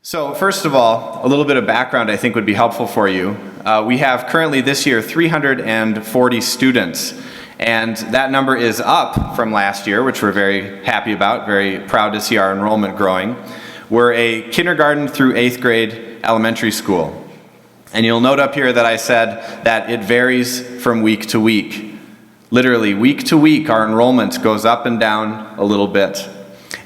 So first of all, a little bit of background I think would be helpful for you. We have currently this year 340 students, and that number is up from last year, which we're very happy about, very proud to see our enrollment growing. We're a kindergarten through 8th grade elementary school. And you'll note up here that I said that it varies from week to week. Literally, week to week, our enrollment goes up and down a little bit.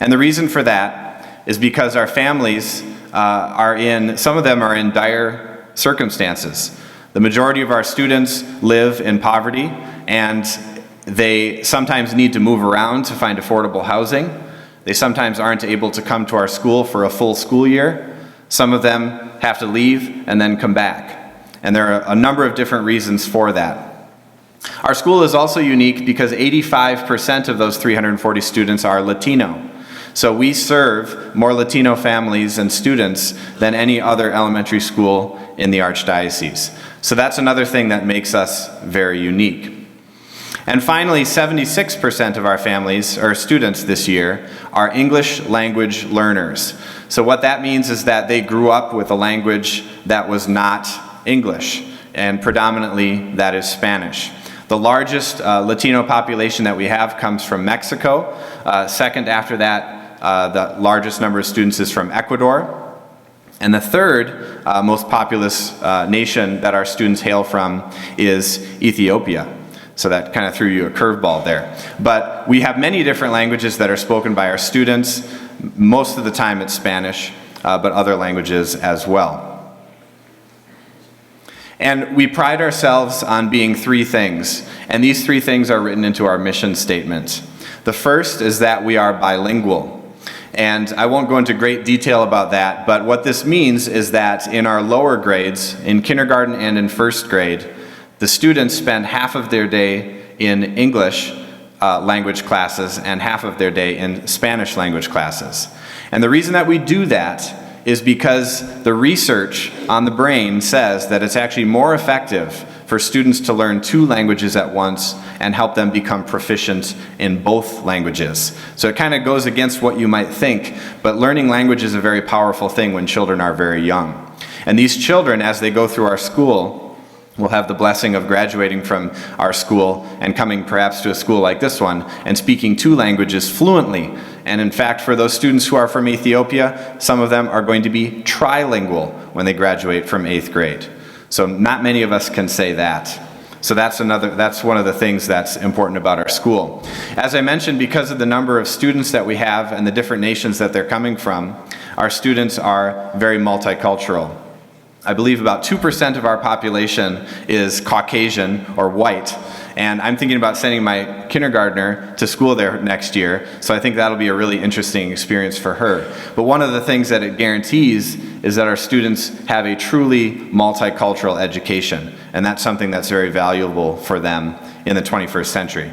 And the reason for that is because our families some of them are in dire circumstances. The majority of our students live in poverty, and they sometimes need to move around to find affordable housing. They sometimes aren't able to come to our school for a full school year. Some of them have to leave and then come back. And there are a number of different reasons for that. Our school is also unique because 85% of those 340 students are Latino. So we serve more Latino families and students than any other elementary school in the Archdiocese. So that's another thing that makes us very unique. And finally, 76% of our families, or students this year, are English language learners. So what that means is that they grew up with a language that was not English, and predominantly that is Spanish. The largest Latino population that we have comes from Mexico. Second after that, the largest number of students is from Ecuador. And the third most populous nation that our students hail from is Ethiopia. So that kind of threw you a curveball there. But we have many different languages that are spoken by our students. Most of the time it's Spanish, but other languages as well. And we pride ourselves on being three things, and these three things are written into our mission statement. The first is that we are bilingual. And I won't go into great detail about that, but what this means is that in our lower grades, in kindergarten and in first grade, the students spend half of their day in English language classes and half of their day in Spanish language classes. And the reason that we do that is because the research on the brain says that it's actually more effective for students to learn two languages at once and help them become proficient in both languages. So it kind of goes against what you might think, but learning language is a very powerful thing when children are very young. And these children, as they go through our school, will have the blessing of graduating from our school and coming perhaps to a school like this one and speaking two languages fluently. And in fact, for those students who are from Ethiopia, some of them are going to be trilingual when they graduate from 8th grade. So not many of us can say that. So that's one of the things that's important about our school. As I mentioned, because of the number of students that we have and the different nations that they're coming from, our students are very multicultural. I believe about 2% of our population is Caucasian or white, and I'm thinking about sending my kindergartner to school there next year, so I think that'll be a really interesting experience for her. But one of the things that it guarantees is that our students have a truly multicultural education, and that's something that's very valuable for them in the 21st century.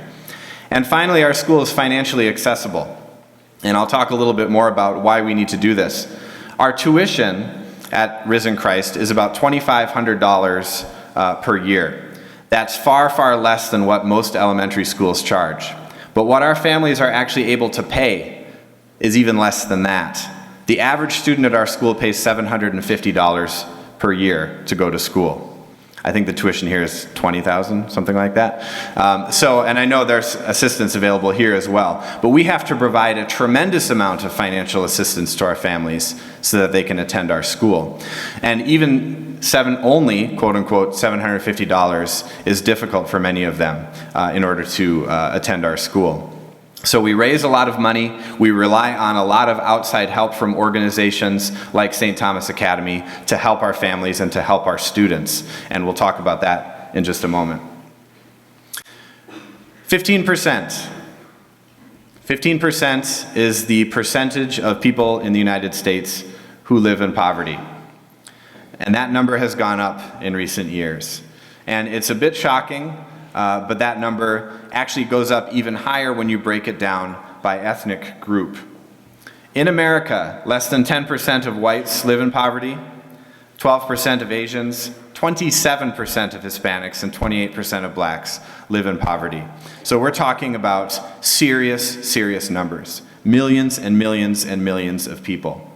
And finally, our school is financially accessible, and I'll talk a little bit more about why we need to do this. Our tuition at Risen Christ is about $2,500 per year. That's far, far less than what most elementary schools charge. But what our families are actually able to pay is even less than that. The average student at our school pays $750 per year to go to school. I think the tuition here is $20,000, something like that. And I know there's assistance available here as well. But we have to provide a tremendous amount of financial assistance to our families so that they can attend our school. And even only, quote unquote, $750 is difficult for many of them in order to attend our school. So we raise a lot of money. We rely on a lot of outside help from organizations like St. Thomas Academy to help our families and to help our students. And we'll talk about that in just a moment. 15%. 15% is the percentage of people in the United States who live in poverty. And that number has gone up in recent years. And it's a bit shocking, but that number actually goes up even higher when you break it down by ethnic group. In America, less than 10% of whites live in poverty, 12% of Asians, 27% of Hispanics, and 28% of blacks live in poverty. So we're talking about serious, serious numbers. Millions and millions and millions of people.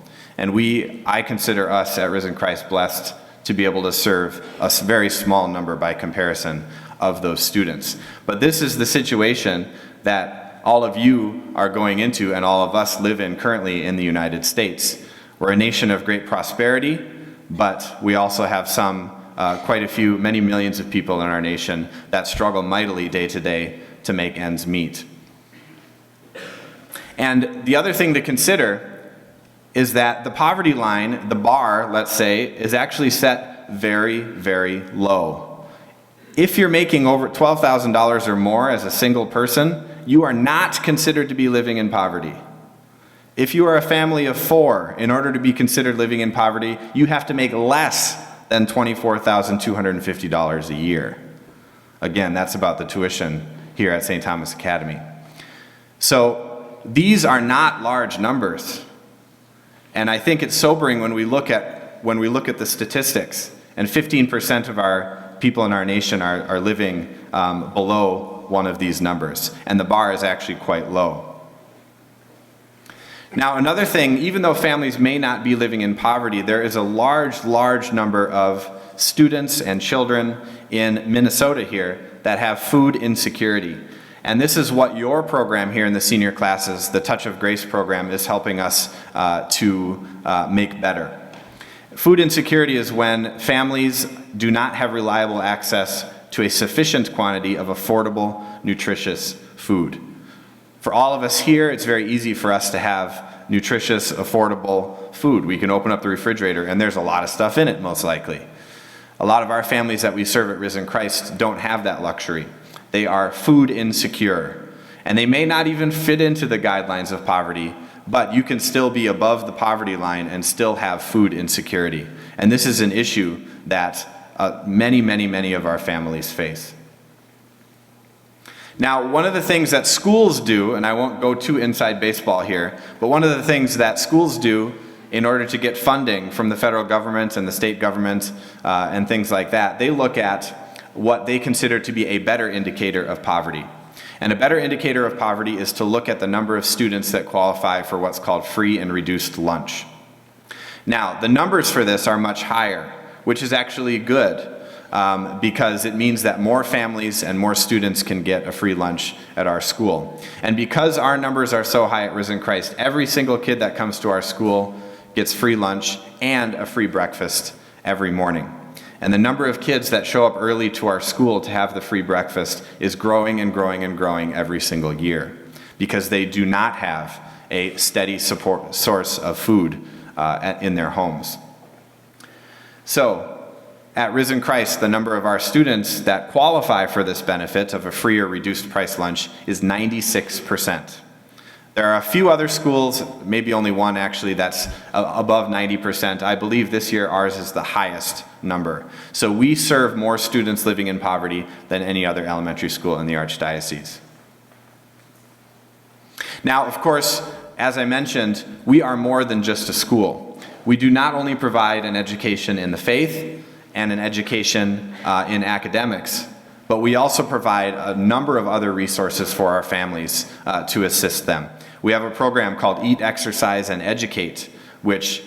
And I consider us at Risen Christ blessed to be able to serve a very small number by comparison of those students. But this is the situation that all of you are going into and all of us live in currently in the United States. We're a nation of great prosperity, but we also have quite a few, many millions of people in our nation that struggle mightily day to day to make ends meet. And the other thing to consider is that the poverty line, the bar, let's say, is actually set very, very low. If you're making over $12,000 or more as a single person, you are not considered to be living in poverty. If you are a family of 4, in order to be considered living in poverty, you have to make less than $24,250 a year. Again, that's about the tuition here at St. Thomas Academy. So these are not large numbers. And I think it's sobering when we look at the statistics, and 15% of our people in our nation are living below one of these numbers, and the bar is actually quite low. Now, another thing, even though families may not be living in poverty, there is a large number of students and children in Minnesota here that have food insecurity. And this is what your program here in the senior classes, the Touch of Grace program, is helping us to make better. Food insecurity is when families do not have reliable access to a sufficient quantity of affordable, nutritious food. For all of us here, it's very easy for us to have nutritious, affordable food. We can open up the refrigerator and there's a lot of stuff in it, most likely. A lot of our families that we serve at Risen Christ don't have that luxury. They are food insecure, and they may not even fit into the guidelines of poverty, but you can still be above the poverty line and still have food insecurity. And this is an issue that many of our families face. Now, one of the things that schools do, and I won't go too inside baseball here, but one of the things that schools do in order to get funding from the federal government and the state government and things like that, they look at what they consider to be a better indicator of poverty. And a better indicator of poverty is to look at the number of students that qualify for what's called free and reduced lunch. Now, the numbers for this are much higher, which is actually good because it means that more families and more students can get a free lunch at our school. And because our numbers are so high at Risen Christ, every single kid that comes to our school gets free lunch and a free breakfast every morning. And the number of kids that show up early to our school to have the free breakfast is growing and growing and growing every single year because they do not have a steady source of food in their homes. So, at Risen Christ, the number of our students that qualify for this benefit of a free or reduced price lunch is 96%. There are a few other schools, maybe only one actually, that's above 90%. I believe this year ours is the highest number. So we serve more students living in poverty than any other elementary school in the Archdiocese. Now, of course, as I mentioned, we are more than just a school. We do not only provide an education in the faith and an education in academics, but we also provide a number of other resources for our families to assist them. We have a program called Eat, Exercise, and Educate, which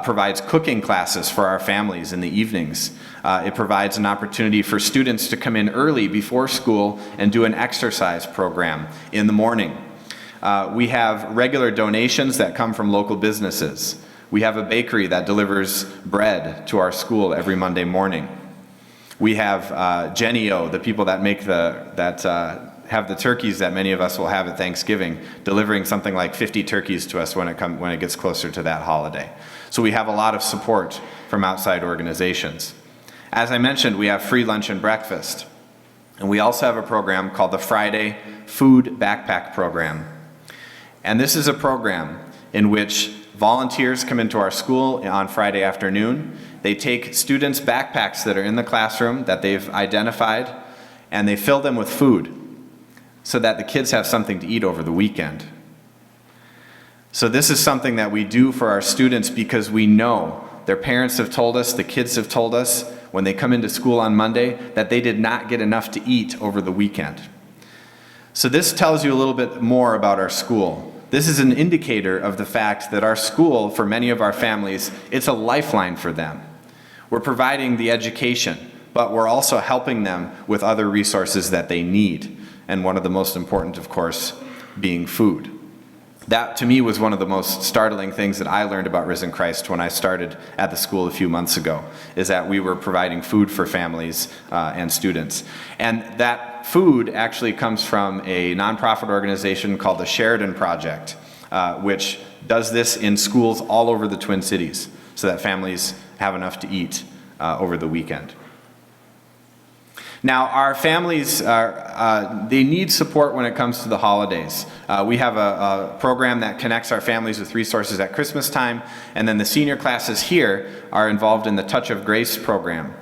provides cooking classes for our families in the evenings. It provides an opportunity for students to come in early before school and do an exercise program in the morning. We have regular donations that come from local businesses. We have a bakery that delivers bread to our school every Monday morning. We have Genio, the people that make have the turkeys that many of us will have at Thanksgiving, delivering something like 50 turkeys to us when it gets closer to that holiday. So we have a lot of support from outside organizations. As I mentioned, we have free lunch and breakfast. And we also have a program called the Friday Food Backpack Program. And this is a program in which volunteers come into our school on Friday afternoon. They take students' backpacks that are in the classroom that they've identified, and they fill them with food so that the kids have something to eat over the weekend. So this is something that we do for our students because we know their parents have told us, the kids have told us when they come into school on Monday that they did not get enough to eat over the weekend. So this tells you a little bit more about our school. this is an indicator of the fact that our school, for many of our families, it's a lifeline for them. We're providing the education, but we're also helping them with other resources that they need. And one of the most important, of course, being food. That, to me, was one of the most startling things that I learned about Risen Christ when I started at the school a few months ago, is that we were providing food for families and students. And that food actually comes from a nonprofit organization called the Sheridan Project, which does this in schools all over the Twin Cities so that families have enough to eat over the weekend. Now, our families, they need support when it comes to the holidays. We have a program that connects our families with resources at Christmas time, and then the senior classes here are involved in the Touch of Grace program,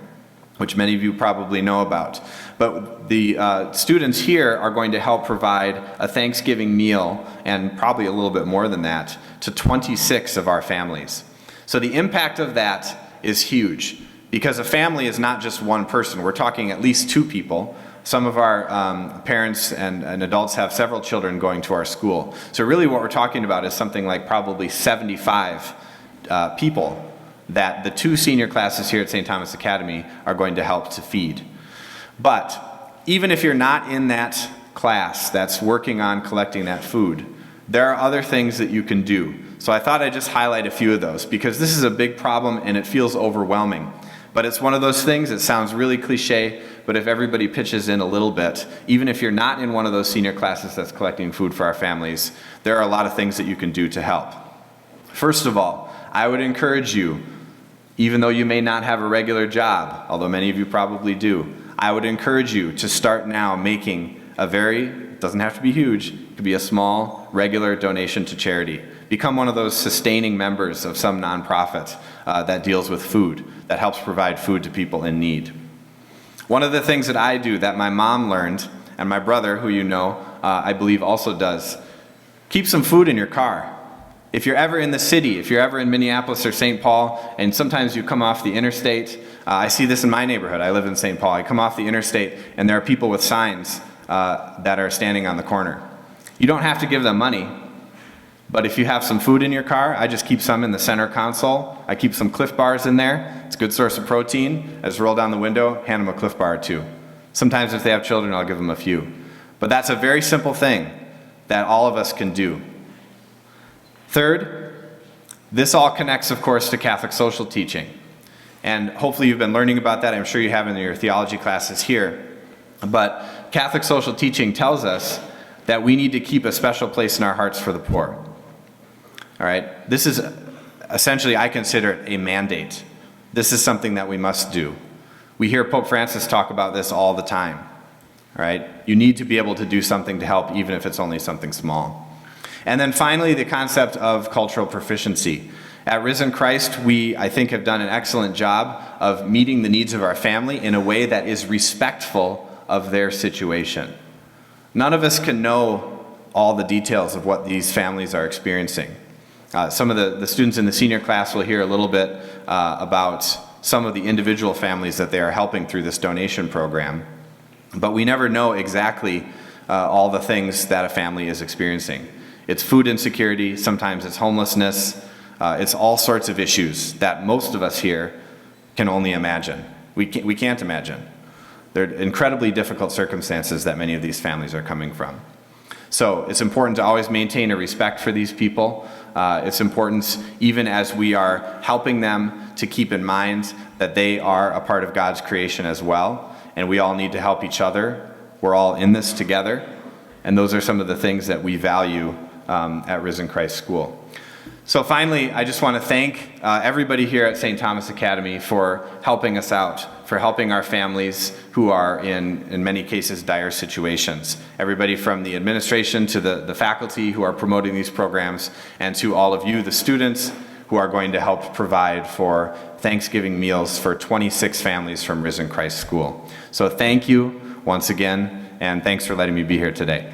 which many of you probably know about. But the students here are going to help provide a Thanksgiving meal, and probably a little bit more than that, to 26 of our families. So the impact of that is huge. Because a family is not just one person. We're talking at least two people. Some of our parents and adults have several children going to our school. So really what we're talking about is something like probably 75 people that the two senior classes here at St. Thomas Academy are going to help to feed. But even if you're not in that class that's working on collecting that food, there are other things that you can do. So I thought I'd just highlight a few of those, because this is a big problem and it feels overwhelming. But it's one of those things, it sounds really cliche, but if everybody pitches in a little bit, even if you're not in one of those senior classes that's collecting food for our families, there are a lot of things that you can do to help. First of all, I would encourage you, even though you may not have a regular job, although many of you probably do, I would encourage you to start now making it doesn't have to be huge, it could be a small, regular donation to charity. Become one of those sustaining members of some nonprofit that deals with food, that helps provide food to people in need. One of the things that I do that my mom learned, and my brother, who you know, I believe also does, keep some food in your car. If you're ever in the city, if you're ever in Minneapolis or St. Paul, and sometimes you come off the interstate, I see this in my neighborhood, I live in St. Paul, I come off the interstate and there are people with signs that are standing on the corner. You don't have to give them money. But if you have some food in your car, I just keep some in the center console. I keep some Cliff Bars in there. It's a good source of protein. I just roll down the window, hand them a Cliff Bar or two. Sometimes if they have children, I'll give them a few. But that's a very simple thing that all of us can do. Third, this all connects, of course, to Catholic social teaching. And hopefully you've been learning about that. I'm sure you have in your theology classes here. But Catholic social teaching tells us that we need to keep a special place in our hearts for the poor. All right, this is essentially, I consider it a mandate. This is something that we must do. We hear Pope Francis talk about this all the time. All right, you need to be able to do something to help, even if it's only something small. And then finally, the concept of cultural proficiency. At Risen Christ, we, I think, have done an excellent job of meeting the needs of our family in a way that is respectful of their situation. None of us can know all the details of what these families are experiencing. Some of the students in the senior class will hear a little bit about some of the individual families that they are helping through this donation program. But we never know exactly all the things that a family is experiencing. It's food insecurity, sometimes it's homelessness, it's all sorts of issues that most of us here can only imagine. We can't imagine. They're incredibly difficult circumstances that many of these families are coming from. So it's important to always maintain a respect for these people. It's important, even as we are helping them, to keep in mind that they are a part of God's creation as well, and we all need to help each other. We're all in this together, and those are some of the things that we value at Risen Christ School. So finally, I just want to thank everybody here at St. Thomas Academy for helping us out, for helping our families who are in many cases, dire situations. Everybody from the administration to the faculty who are promoting these programs, and to all of you, the students, who are going to help provide for Thanksgiving meals for 26 families from Risen Christ School. So thank you once again, and thanks for letting me be here today.